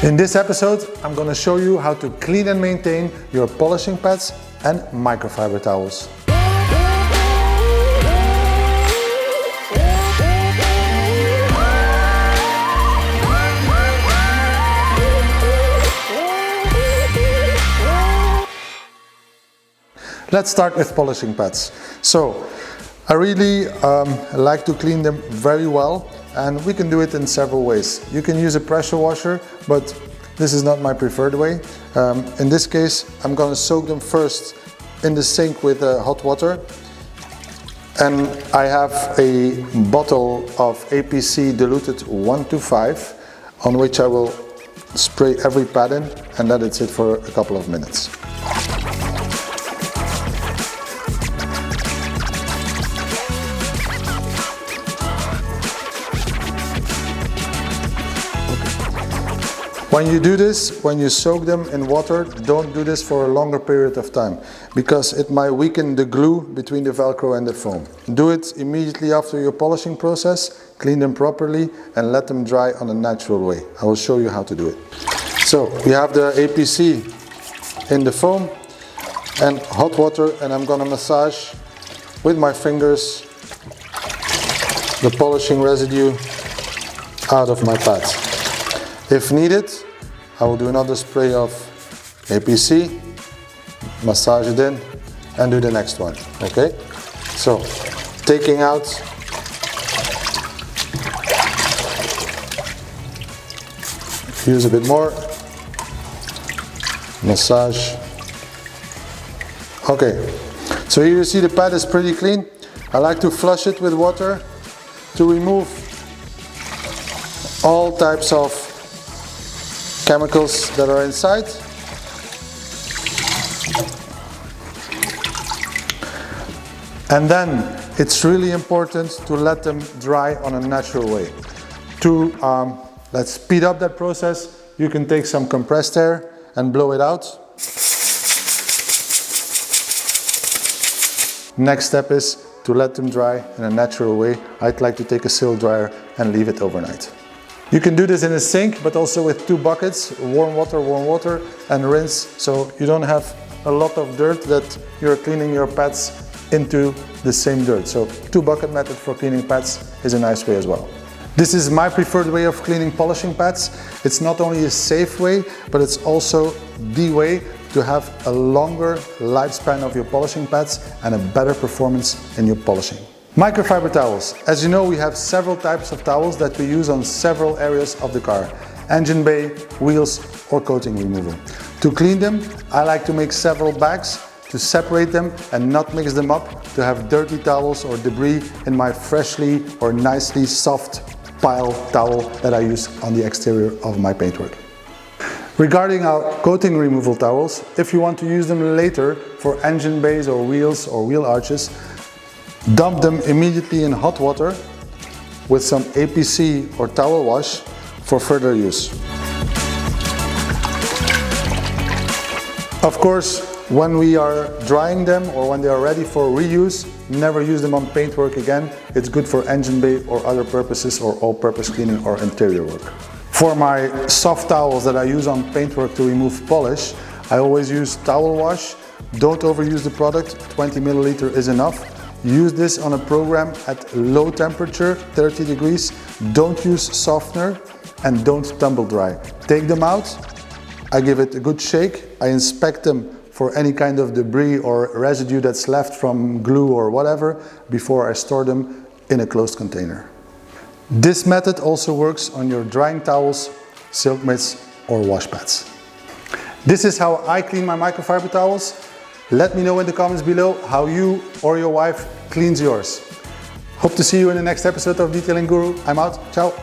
In this episode, I'm going to show you how to clean and maintain your polishing pads and microfiber towels. Let's start with polishing pads. So, I really like to clean them very well, and we can do it in several ways. You can use a pressure washer, but this is not my preferred way. In this case, I'm going to soak them first in the sink with hot water. And I have a bottle of APC diluted 1:5 on which I will spray every pad in and let it sit for a couple of minutes. When you do this, when you soak them in water, don't do this for a longer period of time because it might weaken the glue between the Velcro and the foam. Do it immediately after your polishing process, clean them properly and let them dry on a natural way. I will show you how to do it. So we have the APC in the foam and hot water, and I'm going to massage with my fingers the polishing residue out of my pads. If needed, I will do another spray of APC, massage it in, and do the next one, okay? So, taking out, use a bit more, massage. Okay, so here you see the pad is pretty clean. I like to flush it with water to remove all types of chemicals that are inside. And then it's really important to let them dry on a natural way. To let's speed up that process, you can take some compressed air and blow it out. Next step is to let them dry in a natural way. I'd like to take a silk dryer and leave it overnight. You can do this in a sink, but also with 2 buckets, warm water, and rinse, so you don't have a lot of dirt that you're cleaning your pads into the same dirt. So 2-bucket method for cleaning pads is a nice way as well. This is my preferred way of cleaning polishing pads. It's not only a safe way, but it's also the way to have a longer lifespan of your polishing pads and a better performance in your polishing. Microfiber towels. As you know, we have several types of towels that we use on several areas of the car. Engine bay, wheels, or coating removal. To clean them, I like to make several bags to separate them and not mix them up to have dirty towels or debris in my freshly or nicely soft pile towel that I use on the exterior of my paintwork. Regarding our coating removal towels, if you want to use them later for engine bays or wheels or wheel arches, dump them immediately in hot water with some APC or towel wash for further use. Of course, when we are drying them or when they are ready for reuse, never use them on paintwork again. It's good for engine bay or other purposes or all-purpose cleaning or interior work. For my soft towels that I use on paintwork to remove polish, I always use towel wash. Don't overuse the product, 20 milliliter is enough. Use this on a program at low temperature, 30 degrees. Don't use softener and don't tumble dry. Take them out, I give it a good shake, I inspect them for any kind of debris or residue that's left from glue or whatever before I store them in a closed container. This method also works on your drying towels, silk mitts or wash pads. This is how I clean my microfiber towels. Let me know in the comments below how you or your wife cleans yours. Hope to see you in the next episode of Detailing Guru. I'm out. Ciao.